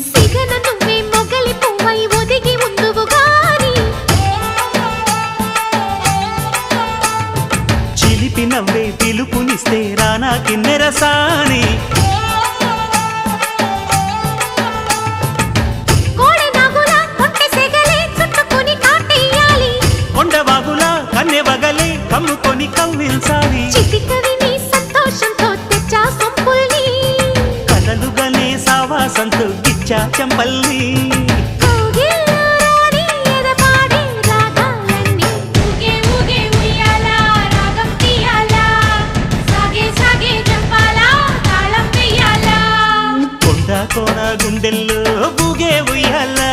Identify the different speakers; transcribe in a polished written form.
Speaker 1: సిగన నువ్వే మొగలి పువ్వై ఒదిగి ఉందువు గాని
Speaker 2: చిలిపి నవ్వే పిలుపునిస్తే రానా కిన్నెరసాని కన్నెవగలే కమ్ముకొని కవ్విల్సాలి
Speaker 1: చిటికవి నీ సంతోషంతో తెచ్చా సొంపుల్ని
Speaker 2: కలలుగనే సావాసంతో గిచ్చా చెంపల్ని కొండ కోన గుండెల్లో బూగే ఉయ్యాలా